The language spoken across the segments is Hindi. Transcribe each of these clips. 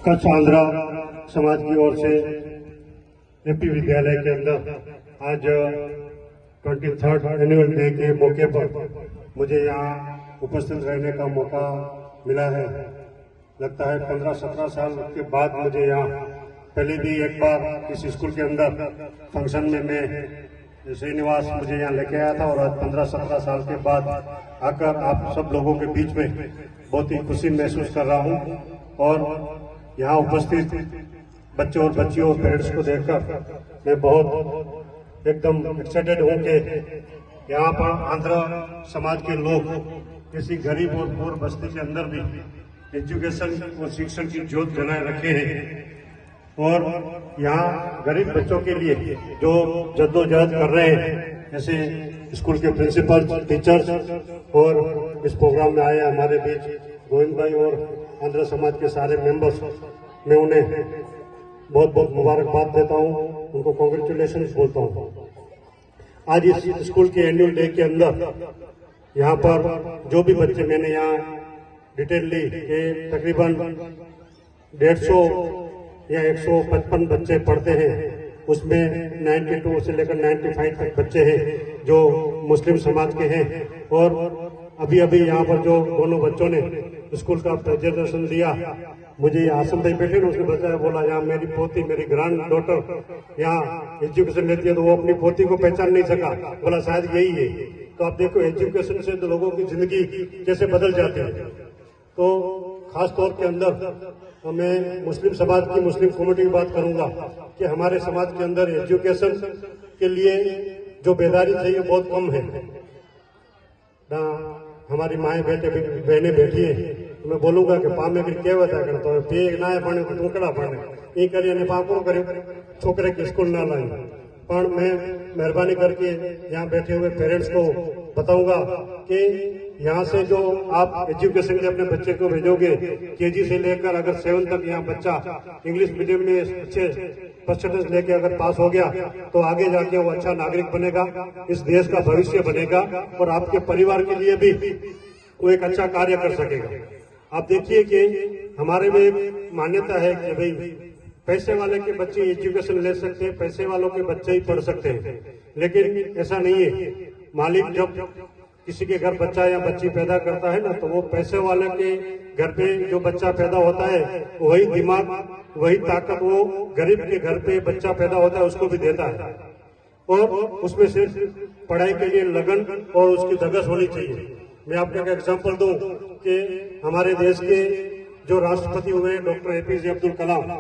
कच्छ आंध्रा समाज की ओर से एपी विद्यालय के अंदर आज 23rd एनुअल डे के मौके पर मुझे यहाँ उपस्थित रहने का मौका मिला है। लगता है 15-17 साल के बाद मुझे यहाँ, पहले भी एक बार इस स्कूल के अंदर फंक्शन में मैं श्रीनिवास मुझे यहाँ लेके आया था, और आज 15-17 साल के बाद आकर आप सब लोगों के बीच में बहुत ही खुशी महसूस कर रहा हूँ। और यहाँ उपस्थित बच्चों और बच्चियों और पेरेंट्स को देखकर मैं बहुत एकदम एक्साइटेड हूँ कि यहाँ पर आंध्र समाज के लोग ऐसी गरीब और पूर्व बस्ती के अंदर भी एजुकेशन और शिक्षण की ज्योत जलाए रखे हैं, और यहाँ गरीब बच्चों के लिए जो जद्दोजहद कर रहे हैं, जैसे स्कूल के प्रिंसिपल, टीचर्स और इस प्रोग्राम में आए हमारे बीच गोविंद भाई और आंध्र समाज के सारे मेंबर्स, मैं उन्हें बहुत बहुत मुबारकबाद देता हूँ, उनको कॉन्ग्रेचुलेशन बोलता हूँ। आज इस स्कूल के एनुअल डे के अंदर यहाँ पर जो भी बच्चे, मैंने यहाँ डिटेल ली कि तकरीबन 150 या 155 बच्चे पढ़ते हैं, उसमें 92 से लेकर 95 तक बच्चे हैं जो मुस्लिम समाज के हैं। और अभी यहाँ पर जो दोनों बच्चों ने स्कूल का प्रेजेंटेशन दिया, मुझे आसम भाई बैठे ना, उसने बताया, बोला यहाँ मेरी पोती, मेरी ग्रैंड डॉटर यहाँ एजुकेशन लेती है, तो वो अपनी पोती को पहचान नहीं सका, बोला शायद यही है। तो आप देखो एजुकेशन से तो लोगों की जिंदगी कैसे बदल जाती है। तो खास तौर के अंदर मैं मुस्लिम समाज की, मुस्लिम कम्युनिटी की बात करूंगा कि हमारे समाज के अंदर एजुकेशन के लिए जो बेदारी चाहिए बहुत कम है। ना हमारी माए बेटे बहने बैठी है, तो मैं बोलूंगा कि पामे कर कहवत है करता पे ना पढ़े तो टुकड़ा पढ़े ये करिए पापो करे छोकरे के स्कूल ना लाई। पर मैं मेहरबानी करके यहाँ बैठे हुए पेरेंट्स को बताऊंगा कि यहाँ से जो आप एजुकेशन के अपने बच्चे को भेजोगे, केजी से लेकर अगर 7 तक यहाँ बच्चा इंग्लिश मीडियम में अच्छे परसेंटेज लेके अगर पास हो गया, तो आगे जाके वो अच्छा नागरिक बनेगा, इस देश का भविष्य बनेगा, और आपके परिवार के लिए भी वो एक अच्छा कार्य कर सकेगा। आप देखिए कि हमारे में एक मान्यता है कि भाई पैसे वाले के बच्चे एजुकेशन ले सकते हैं, पैसे वालों के बच्चे ही पढ़ सकते हैं, लेकिन ऐसा नहीं है। मालिक जब किसी के घर बच्चा या बच्ची पैदा करता है ना, तो वो पैसे वाले के घर पे जो बच्चा पैदा होता है, वही दिमाग, वही ताकत वो गरीब के घर पे बच्चा पैदा होता है उसको भी देता है। और उसमें सिर्फ पढ़ाई के लिए लगन और उसकी धगस होनी चाहिए। मैं आपको एक एग्जाम्पल दूं कि हमारे देश के जो राष्ट्रपति हुए डॉक्टर APJ अब्दुल कलाम,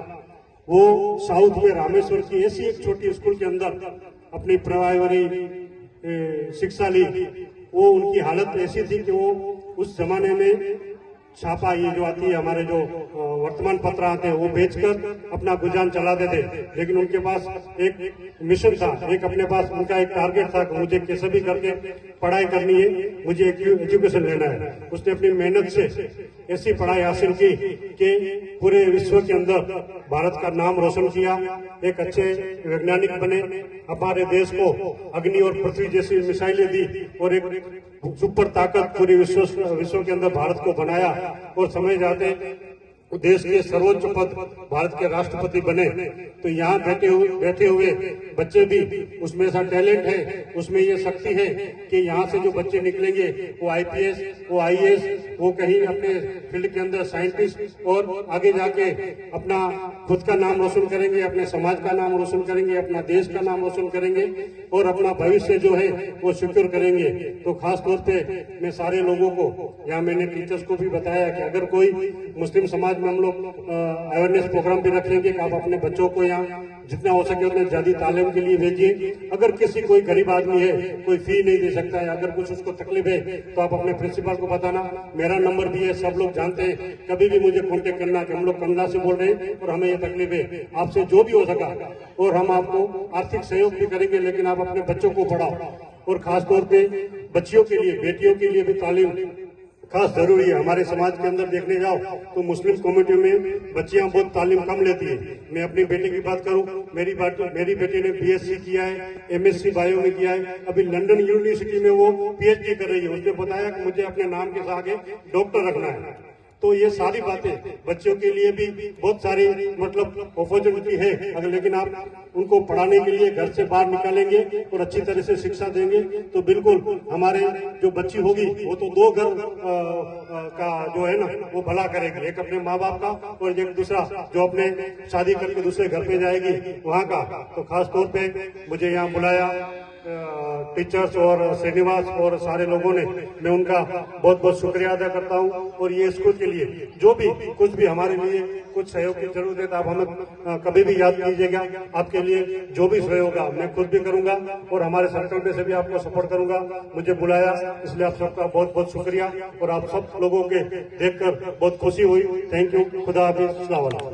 वो साउथ में रामेश्वर की ऐसी एक छोटी स्कूल के अंदर अपनी प्राइमरी शिक्षा ली। वो उनकी हालत ऐसी थी कि वो उस जमाने में छापा, ये जो आती है हमारे जो वर्तमान पत्र आते हैं, वो बेचकर अपना गुजान चलाते थे। लेकिन उनके पास एक मिशन था, एक अपने पास उनका एक टारगेट था कि मुझे कैसे भी करके पढ़ाई करनी है, मुझे एजुकेशन लेना है। उसने अपनी मेहनत से ऐसी पढ़ाई हासिल की कि पूरे विश्व के अंदर भारत का नाम रोशन किया, एक अच्छे वैज्ञानिक बने, हमारे देश को अग्नि और पृथ्वी जैसी मिसाइलें दी, और एक सुपर ताकत पूरे विश्व के अंदर भारत को बनाया, और समय जाते देश के सर्वोच्च पद भारत के राष्ट्रपति बने। तो यहाँ बैठे हुए बच्चे भी, उसमें ऐसा टैलेंट है, उसमें ये शक्ति है कि यहाँ से जो बच्चे निकलेंगे वो IPS, वो IAS, वो कहीं अपने फील्ड के अंदर साइंटिस्ट, और आगे जाके अपना खुद का नाम रोशन करेंगे, अपने समाज का नाम रोशन करेंगे, अपना देश का नाम रोशन करेंगे, और अपना भविष्य जो है वो सिक्योर करेंगे। तो खास तौर पे मैं सारे लोगों को, यहाँ मैंने टीचर्स को भी बताया कि अगर कोई मुस्लिम समाज में हम लोग अवेयरनेस प्रोग्राम भी रखेंगे कि आप अपने बच्चों को यहाँ जितना हो सके उतने ज्यादा तालीम के लिए भेजिए। अगर किसी कोई गरीब आदमी है, कोई फी नहीं दे सकता है, अगर कुछ उसको तकलीफ है, तो आप अपने प्रिंसिपल को बताना, मेरा नंबर भी है, सब लोग जानते हैं, कभी भी मुझे कांटेक्ट करना कि हम लोग कंगना से बोल रहे हैं और हमें ये तकलीफ है, आपसे जो भी हो सका, और हम आपको आर्थिक सहयोग भी करेंगे, लेकिन आप अपने बच्चों को पढ़ाओ। और खास तौर पे बच्चियों के लिए, बेटियों के लिए भी तालीम खास जरूरी है। हमारे समाज के अंदर देखने जाओ तो मुस्लिम कम्युनिटी में बच्चियां बहुत तालीम कम लेती है। मैं अपनी बेटी की बात करूं, मेरी बेटी ने BSc किया है, MSc बायो में किया है, अभी लंदन यूनिवर्सिटी में वो PhD कर रही है। उसने बताया कि मुझे अपने नाम के आगे डॉक्टर रखना है। तो ये सारी बातें बच्चों के लिए भी बहुत सारी मतलब अपॉर्चुनिटी है। अगर लेकिन आप उनको पढ़ाने के लिए घर से बाहर निकालेंगे और अच्छी तरह से शिक्षा देंगे तो बिल्कुल हमारे जो बच्ची होगी वो तो दो घर का जो है ना वो भला करेगी, एक अपने माँ बाप का और एक दूसरा जो अपने शादी करके दूसरे घर पे जाएगी वहाँ का। तो खास तौर पे मुझे यहाँ बुलाया टीचर्स और श्रीनिवास और सारे लोगों ने, मैं उनका बहुत बहुत शुक्रिया अदा करता हूँ। और ये स्कूल के लिए जो भी कुछ भी हमारे लिए कुछ सहयोग की जरूरत है तो आप हमें कभी भी याद कीजिएगा। आपके लिए जो भी सहयोग होगा मैं खुद भी करूंगा और हमारे सर्कल में से भी आपको सपोर्ट करूंगा। मुझे बुलाया इसलिए आप सबका बहुत बहुत शुक्रिया और आप सब लोगों के देखकर बहुत खुशी हुई। Thank you. खुदा हाफिज। अस्सलाम वालेकुम।